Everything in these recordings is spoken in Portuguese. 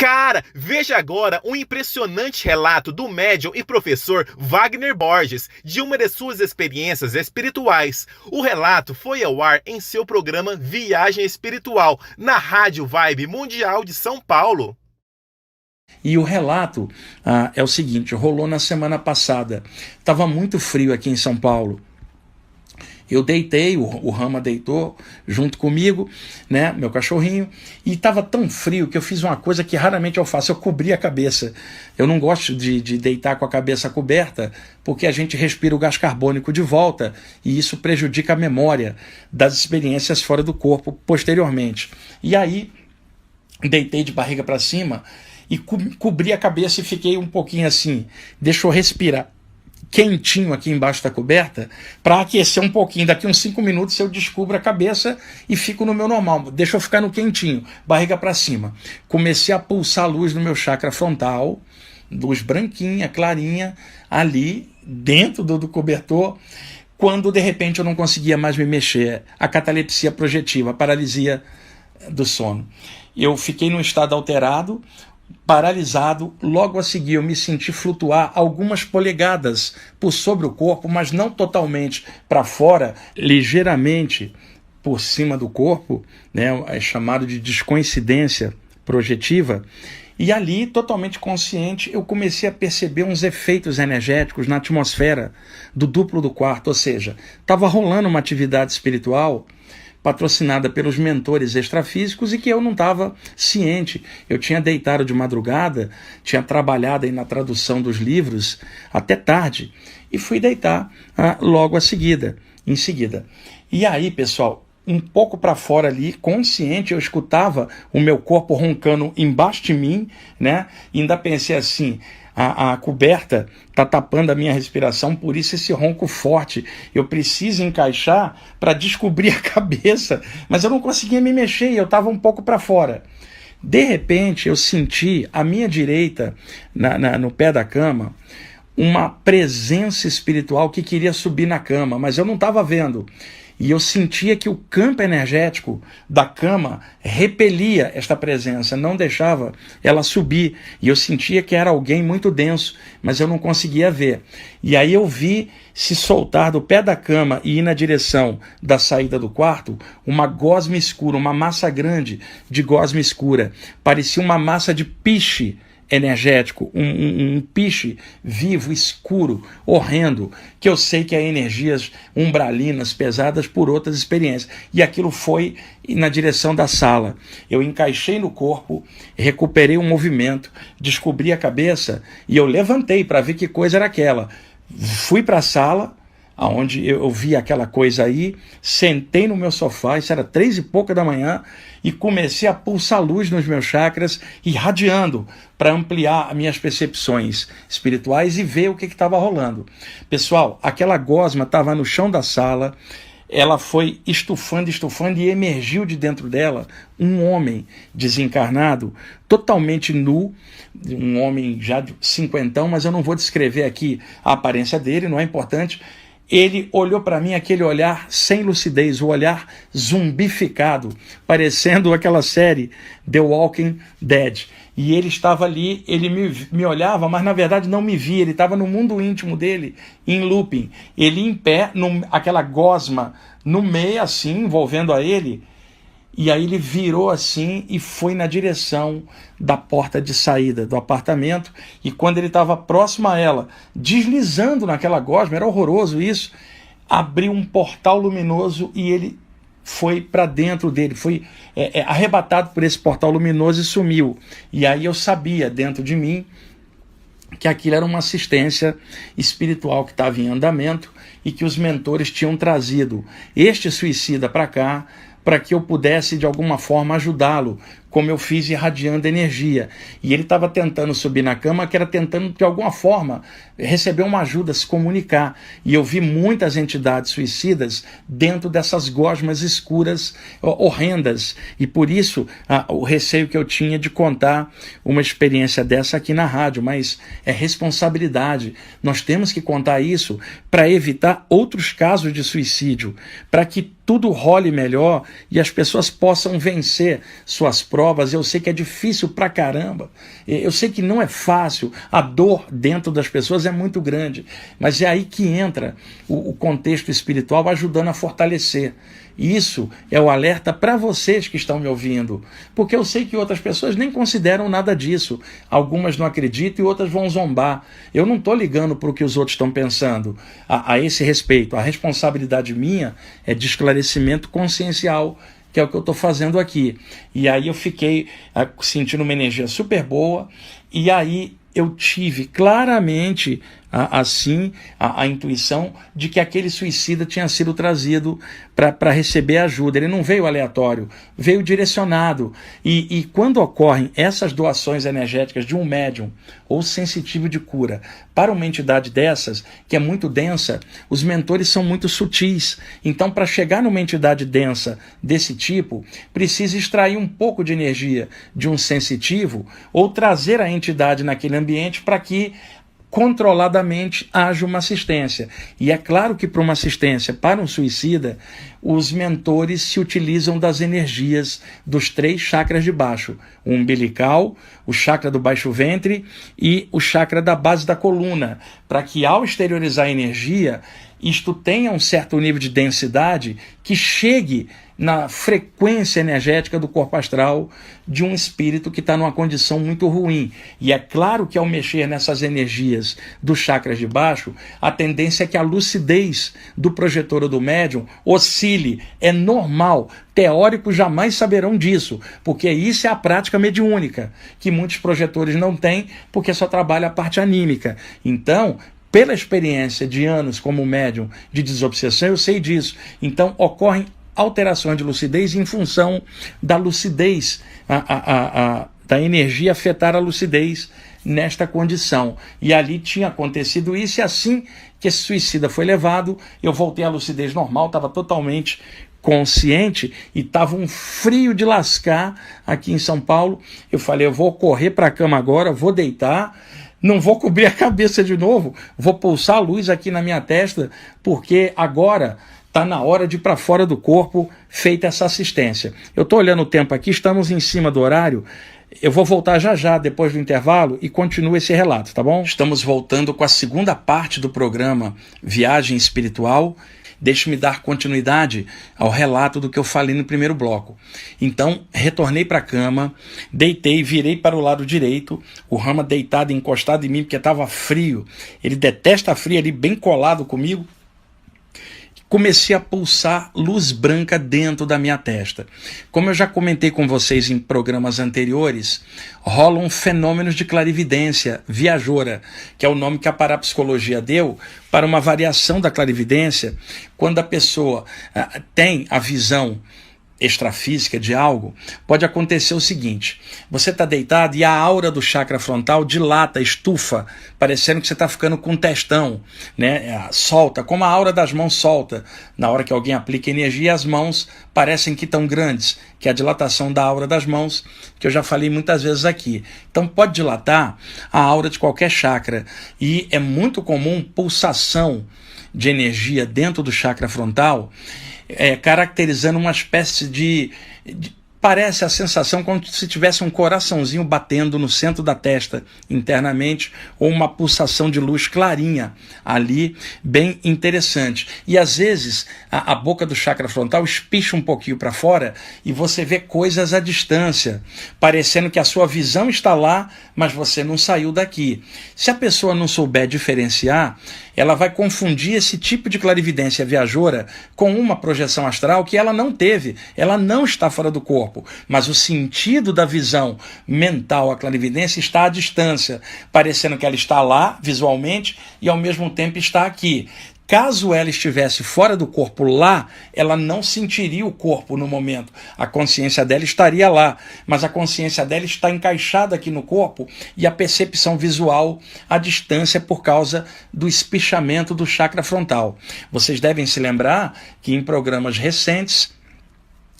Cara, veja agora um impressionante relato do médium e professor Wagner Borges de uma de suas experiências espirituais. O relato foi ao ar em seu programa Viagem Espiritual, na Rádio Vibe Mundial de São Paulo. E o relato é o seguinte, rolou na semana passada. Estava muito frio aqui em São Paulo. Eu deitei, o Rama deitou junto comigo, né, meu cachorrinho, e estava tão frio que eu fiz uma coisa que raramente eu faço, eu cobri a cabeça. Eu não gosto de deitar com a cabeça coberta, porque a gente respira o gás carbônico de volta, e isso prejudica a memória das experiências fora do corpo posteriormente. E aí, deitei de barriga para cima e cobri a cabeça e fiquei um pouquinho assim, deixa eu respirar quentinho aqui embaixo da coberta, para aquecer um pouquinho. Daqui uns 5 minutos eu descubro a cabeça e fico no meu normal. Deixa eu ficar no quentinho, barriga para cima. Comecei a pulsar luz no meu chakra frontal, luz branquinha, clarinha, ali dentro do cobertor, quando de repente eu não conseguia mais me mexer. A catalepsia projetiva, a paralisia do sono. Eu fiquei num estado alterado, paralisado. Logo a seguir eu me senti flutuar algumas polegadas por sobre o corpo, mas não totalmente para fora, ligeiramente por cima do corpo, né? É chamado de descoincidência projetiva. E ali, totalmente consciente, eu comecei a perceber uns efeitos energéticos na atmosfera do duplo do quarto, ou seja, estava rolando uma atividade espiritual patrocinada pelos mentores extrafísicos e que eu não estava ciente. Eu tinha deitado de madrugada, tinha trabalhado aí na tradução dos livros até tarde e fui deitar logo em seguida. E aí, pessoal, um pouco para fora ali, consciente, eu escutava o meu corpo roncando embaixo de mim, né? E ainda pensei assim, a coberta está tapando a minha respiração, por isso esse ronco forte. Eu preciso encaixar para descobrir a cabeça, mas eu não conseguia me mexer e eu estava um pouco para fora. De repente, eu senti à minha direita, no pé da cama, uma presença espiritual que queria subir na cama, mas eu não estava vendo. E eu sentia que o campo energético da cama repelia esta presença, não deixava ela subir. E eu sentia que era alguém muito denso, mas eu não conseguia ver. E aí eu vi se soltar do pé da cama e ir na direção da saída do quarto uma gosma escura, uma massa grande de gosma escura. Parecia uma massa de piche energético, um piche vivo, escuro, horrendo, que eu sei que é energias umbralinas, pesadas por outras experiências. E aquilo foi na direção da sala. Eu encaixei no corpo, recuperei o movimento, descobri a cabeça e eu levantei para ver que coisa era aquela. Fui para a sala, onde eu vi aquela coisa aí, sentei no meu sofá, isso era 3 e pouca da manhã, e comecei a pulsar luz nos meus chakras, irradiando para ampliar as minhas percepções espirituais e ver o que estava rolando. Pessoal, aquela gosma estava no chão da sala, ela foi estufando e emergiu de dentro dela um homem desencarnado, totalmente nu, um homem já de 50, mas eu não vou descrever aqui a aparência dele, não é importante. Ele olhou para mim, aquele olhar sem lucidez, o olhar zumbificado, parecendo aquela série The Walking Dead. E ele estava ali, ele me olhava, mas na verdade não me via, ele estava no mundo íntimo dele, em looping. Ele em pé, aquela gosma no meio, assim, envolvendo a ele. E aí ele virou assim e foi na direção da porta de saída do apartamento. E quando ele estava próximo a ela, deslizando naquela gosma, era horroroso isso, abriu um portal luminoso e ele foi para dentro dele, foi arrebatado por esse portal luminoso e sumiu. E aí eu sabia dentro de mim que aquilo era uma assistência espiritual que estava em andamento e que os mentores tinham trazido este suicida para cá, para que eu pudesse de alguma forma ajudá-lo, como eu fiz irradiando energia. E ele estava tentando subir na cama, que era tentando de alguma forma receber uma ajuda, se comunicar. E eu vi muitas entidades suicidas dentro dessas gosmas escuras horrendas. E por isso o receio que eu tinha de contar uma experiência dessa aqui na rádio, mas é responsabilidade. Nós temos que contar isso para evitar outros casos de suicídio, para que tudo role melhor e as pessoas possam vencer suas provas, provas, eu sei que é difícil pra caramba, eu sei que não é fácil, a dor dentro das pessoas é muito grande, mas é aí que entra o contexto espiritual ajudando a fortalecer. Isso é o alerta para vocês que estão me ouvindo, porque eu sei que outras pessoas nem consideram nada disso, algumas não acreditam e outras vão zombar. Eu não estou ligando para o que os outros estão pensando a esse respeito. A responsabilidade minha é de esclarecimento consciencial, que é o que eu estou fazendo aqui. E aí eu fiquei sentindo uma energia super boa, e aí eu tive claramente a intuição de que aquele suicida tinha sido trazido para receber ajuda. Ele não veio aleatório, veio direcionado. E quando ocorrem essas doações energéticas de um médium ou sensitivo de cura para uma entidade dessas, que é muito densa, os mentores são muito sutis. Então, para chegar numa entidade densa desse tipo, precisa extrair um pouco de energia de um sensitivo ou trazer a entidade naquele ambiente para que controladamente haja uma assistência. E é claro que para uma assistência para um suicida, os mentores se utilizam das energias dos 3 chakras de baixo: o umbilical, o chakra do baixo ventre e o chakra da base da coluna, para que ao exteriorizar a energia, isto tenha um certo nível de densidade que chegue na frequência energética do corpo astral de um espírito que está numa condição muito ruim. E é claro que ao mexer nessas energias dos chakras de baixo, a tendência é que a lucidez do projetor ou do médium oscile. É normal. Teóricos jamais saberão disso, porque isso é a prática mediúnica, que muitos projetores não têm, porque só trabalha a parte anímica. Então, pela experiência de anos como médium de desobsessão, eu sei disso. Então, ocorrem alterações de lucidez em função da lucidez, da energia afetar a lucidez nesta condição. E ali tinha acontecido isso, e assim que esse suicida foi levado, eu voltei à lucidez normal, estava totalmente consciente e estava um frio de lascar aqui em São Paulo. Eu falei, eu vou correr para a cama agora, vou deitar, não vou cobrir a cabeça de novo, vou pulsar a luz aqui na minha testa, porque agora está na hora de ir para fora do corpo, feita essa assistência. Eu estou olhando o tempo aqui, estamos em cima do horário. Eu vou voltar já, depois do intervalo, e continuo esse relato, tá bom? Estamos voltando com a segunda parte do programa Viagem Espiritual. Deixe-me dar continuidade ao relato do que eu falei no primeiro bloco. Então, retornei para a cama, deitei, virei para o lado direito, o Rama deitado, encostado em mim, porque estava frio. Ele detesta frio, ali bem colado comigo. Comecei a pulsar luz branca dentro da minha testa. Como eu já comentei com vocês em programas anteriores, rolam fenômenos de clarividência viajoura, que é o nome que a parapsicologia deu para uma variação da clarividência, quando a pessoa tem a visão extrafísica de algo. Pode acontecer o seguinte: você está deitado e a aura do chakra frontal dilata, estufa, parecendo que você está ficando com testão, né? Solta, como a aura das mãos solta. Na hora que alguém aplica energia, as mãos parecem que estão grandes, que é a dilatação da aura das mãos, que eu já falei muitas vezes aqui. Então pode dilatar a aura de qualquer chakra, e é muito comum pulsação de energia dentro do chakra frontal, caracterizando uma espécie de parece a sensação como se tivesse um coraçãozinho batendo no centro da testa internamente, ou uma pulsação de luz clarinha ali, bem interessante. E às vezes a boca do chakra frontal espicha um pouquinho para fora e você vê coisas à distância, parecendo que a sua visão está lá, mas você não saiu daqui. Se a pessoa não souber diferenciar, ela vai confundir esse tipo de clarividência viajoura com uma projeção astral que ela não teve, ela não está fora do corpo, mas o sentido da visão mental, a clarividência, está à distância, parecendo que ela está lá visualmente e ao mesmo tempo está aqui. Caso ela estivesse fora do corpo lá, ela não sentiria o corpo no momento. A consciência dela estaria lá, mas a consciência dela está encaixada aqui no corpo e a percepção visual à distância por causa do espichamento do chakra frontal. Vocês devem se lembrar que em programas recentes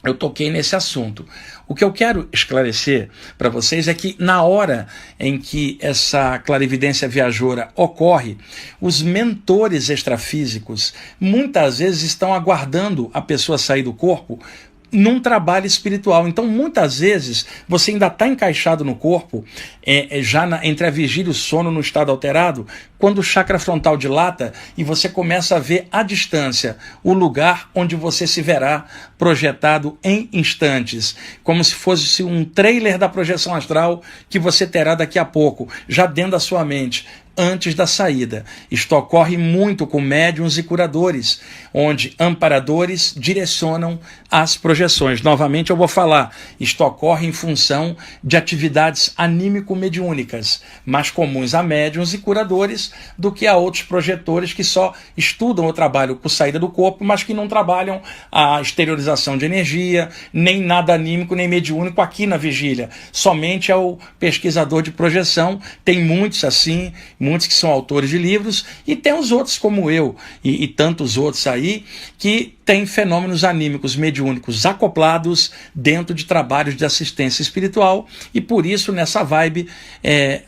eu toquei nesse assunto. O que eu quero esclarecer para vocês é que na hora em que essa clarividência viajoura ocorre, os mentores extrafísicos muitas vezes estão aguardando a pessoa sair do corpo num trabalho espiritual. Então, muitas vezes, você ainda está encaixado no corpo, entre a vigília e o sono no estado alterado, quando o chakra frontal dilata e você começa a ver à distância o lugar onde você se verá projetado em instantes, como se fosse um trailer da projeção astral que você terá daqui a pouco, já dentro da sua mente, antes da saída. Isto ocorre muito com médiuns e curadores, onde amparadores direcionam as projeções. Novamente eu vou falar, isto ocorre em função de atividades anímico-mediúnicas, mais comuns a médiuns e curadores do que a outros projetores que só estudam o trabalho com saída do corpo, mas que não trabalham a exteriorização de energia, nem nada anímico, nem mediúnico aqui na vigília. Somente é o pesquisador de projeção, tem muitos assim, muitos que são autores de livros, e tem os outros como eu e tantos outros aí que têm fenômenos anímicos mediúnicos acoplados dentro de trabalhos de assistência espiritual, e por isso nessa vibe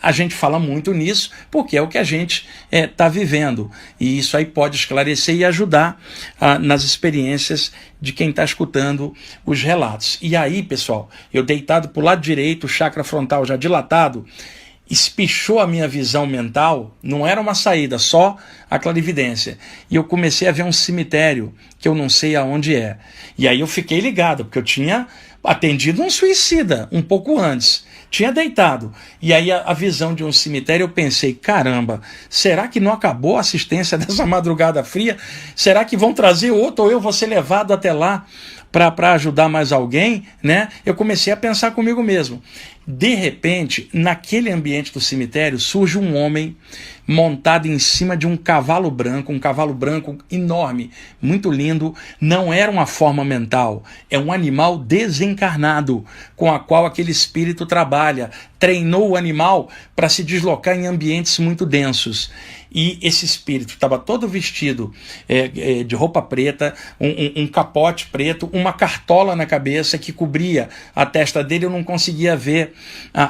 a gente fala muito nisso, porque é o que a gente está vivendo, e isso aí pode esclarecer e ajudar nas experiências de quem está escutando os relatos. E aí, pessoal, eu deitado para o lado direito, o chakra frontal já dilatado, espichou a minha visão mental, não era uma saída, só a clarividência. E eu comecei a ver um cemitério que eu não sei aonde é. E aí eu fiquei ligado, porque eu tinha atendido um suicida um pouco antes. Tinha deitado. E aí a visão de um cemitério, eu pensei, caramba, será que não acabou a assistência dessa madrugada fria? Será que vão trazer outro ou eu vou ser levado até lá para ajudar mais alguém, né? Eu comecei a pensar comigo mesmo. De repente, naquele ambiente do cemitério, surge um homem montado em cima de um cavalo branco enorme, muito lindo. Não era uma forma mental, é um animal desencarnado, com a qual aquele espírito trabalha. Treinou o animal para se deslocar em ambientes muito densos. E esse espírito estava todo vestido de roupa preta, um capote preto, uma cartola na cabeça que cobria a testa dele. Eu não conseguia ver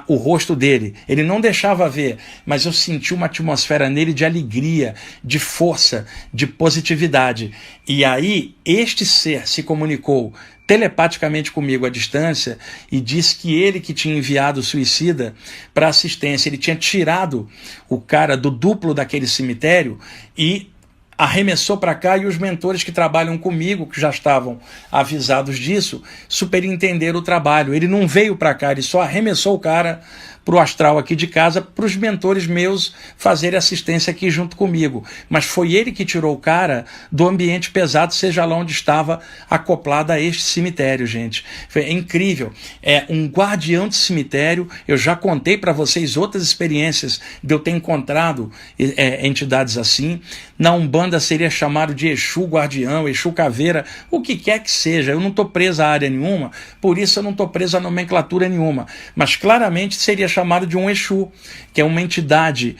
o rosto dele. Ele não deixava ver, mas eu senti uma atmosfera nele de alegria, de força, de positividade. E aí este ser se comunicou telepaticamente comigo à distância e disse que ele que tinha enviado o suicida para assistência, ele tinha tirado o cara do duplo daquele cemitério e arremessou para cá, e os mentores que trabalham comigo, que já estavam avisados disso, superintenderam o trabalho. Ele não veio para cá, ele só arremessou o cara para o astral aqui de casa, para os mentores meus fazerem assistência aqui junto comigo. Mas foi ele que tirou o cara do ambiente pesado, seja lá onde estava acoplado a este cemitério, gente. É incrível. É um guardião de cemitério. Eu já contei para vocês outras experiências de eu ter encontrado entidades assim. Na Umbanda seria chamado de Exu guardião, Exu caveira, o que quer que seja. Eu não estou preso a área nenhuma, por isso eu não estou preso a nomenclatura nenhuma. Mas claramente seria chamado de um Exu, que é uma entidade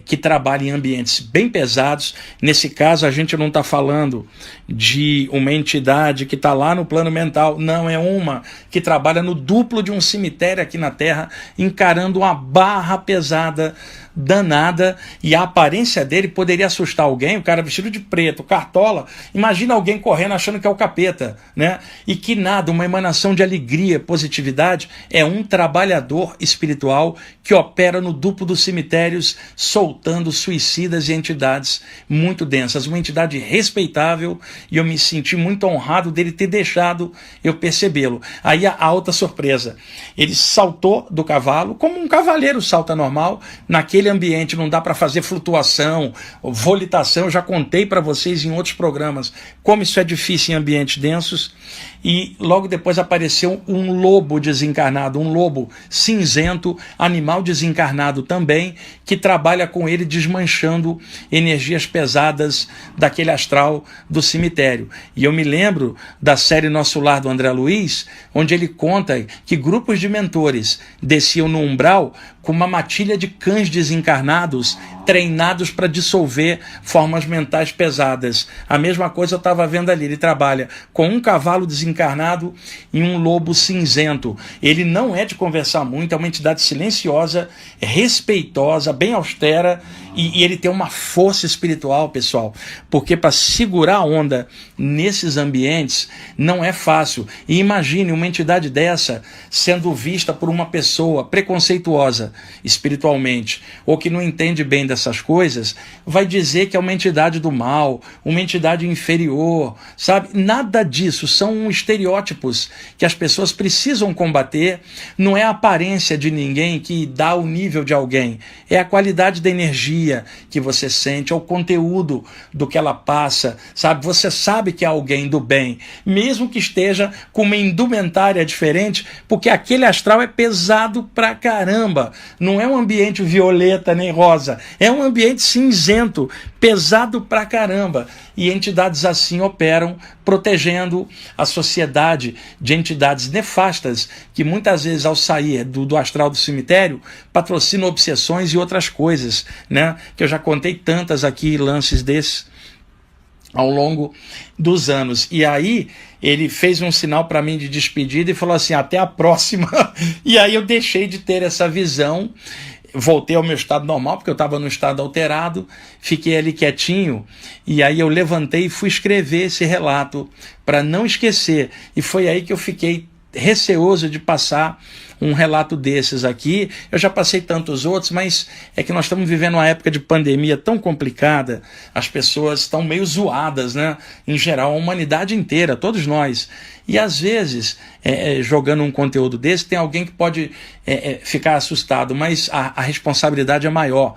que trabalha em ambientes bem pesados. Nesse caso, a gente não está falando de uma entidade que está lá no plano mental, não, é uma que trabalha no duplo de um cemitério aqui na Terra, encarando uma barra pesada, danada, e a aparência dele poderia assustar alguém, o cara vestido de preto, cartola, imagina alguém correndo achando que é o capeta, né? E que nada, uma emanação de alegria, positividade, é um trabalhador espiritual que opera no duplo dos cemitérios, soltando suicidas e entidades muito densas, uma entidade respeitável, e eu me senti muito honrado dele ter deixado eu percebê-lo. Aí a outra surpresa, ele saltou do cavalo, como um cavaleiro salta normal, naquele ambiente não dá para fazer flutuação, volitação. Eu já contei para vocês em outros programas como isso é difícil em ambientes densos. E logo depois apareceu um lobo desencarnado, um lobo cinzento, animal desencarnado também, que trabalha com ele desmanchando energias pesadas daquele astral do cemitério. E eu me lembro da série Nosso Lar do André Luiz, onde ele conta que grupos de mentores desciam no umbral com uma matilha de cães desencarnados treinados para dissolver formas mentais pesadas. A mesma coisa eu estava vendo ali. Ele trabalha com um cavalo desencarnado encarnado em um lobo cinzento. Ele não é de conversar muito, é uma entidade silenciosa, respeitosa, bem austera, e ele tem uma força espiritual, pessoal, porque para segurar a onda nesses ambientes não é fácil. E imagine uma entidade dessa sendo vista por uma pessoa preconceituosa espiritualmente, ou que não entende bem dessas coisas, vai dizer que é uma entidade do mal, uma entidade inferior, sabe? Nada disso, são estereótipos que as pessoas precisam combater. Não é a aparência de ninguém que dá o nível de alguém, é a qualidade da energia que você sente, é o conteúdo do que ela passa, sabe? Você sabe que é alguém do bem, mesmo que esteja com uma indumentária diferente, porque aquele astral é pesado pra caramba. Não é um ambiente violeta nem rosa, é um ambiente cinzento, pesado pra caramba. E entidades assim operam, protegendo a sociedade de entidades nefastas que muitas vezes, ao sair do astral do cemitério, patrocinam obsessões e outras coisas, né? Que eu já contei tantas aqui, lances desses ao longo dos anos. E aí ele fez um sinal para mim de despedida e falou assim: até a próxima. E aí eu deixei de ter essa visão, voltei ao meu estado normal, porque eu estava no estado alterado, fiquei ali quietinho, e aí eu levantei e fui escrever esse relato para não esquecer. E foi aí que eu fiquei receoso de passar um relato desses aqui. Eu já passei tantos outros, mas é que nós estamos vivendo uma época de pandemia tão complicada, as pessoas estão meio zoadas, né? Em geral, a humanidade inteira, todos nós. E às vezes, jogando um conteúdo desse, tem alguém que pode ficar assustado, mas a responsabilidade é maior.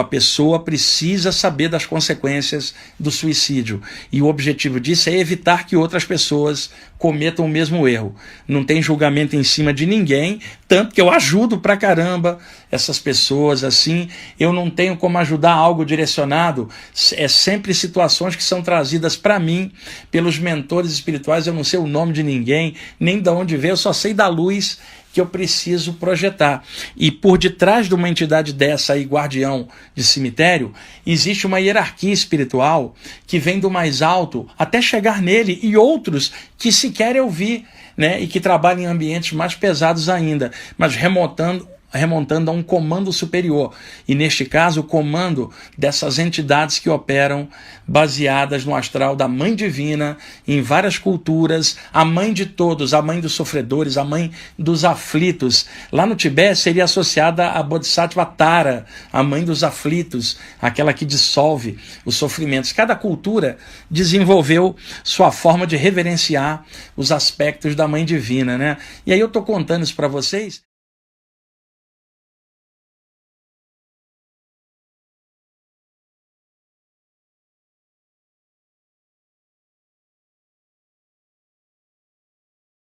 A pessoa precisa saber das consequências do suicídio. E o objetivo disso é evitar que outras pessoas cometam o mesmo erro. Não tem julgamento em cima de ninguém, tanto que eu ajudo pra caramba essas pessoas, assim. Eu não tenho como ajudar algo direcionado, é sempre situações que são trazidas para mim pelos mentores espirituais. Eu não sei o nome de ninguém, nem de onde veio, eu só sei da luz que eu preciso projetar. E por detrás de uma entidade dessa aí, guardião de cemitério, existe uma hierarquia espiritual que vem do mais alto até chegar nele, e outros que sequer eu vi, né, e que trabalham em ambientes mais pesados ainda, mas remontando a um comando superior, e neste caso o comando dessas entidades que operam baseadas no astral da Mãe Divina, em várias culturas, a mãe de todos, a mãe dos sofredores, a mãe dos aflitos. Lá no Tibete seria associada a Bodhisattva Tara, a mãe dos aflitos, aquela que dissolve os sofrimentos. Cada cultura desenvolveu sua forma de reverenciar os aspectos da Mãe Divina, né? E aí eu estou contando isso para vocês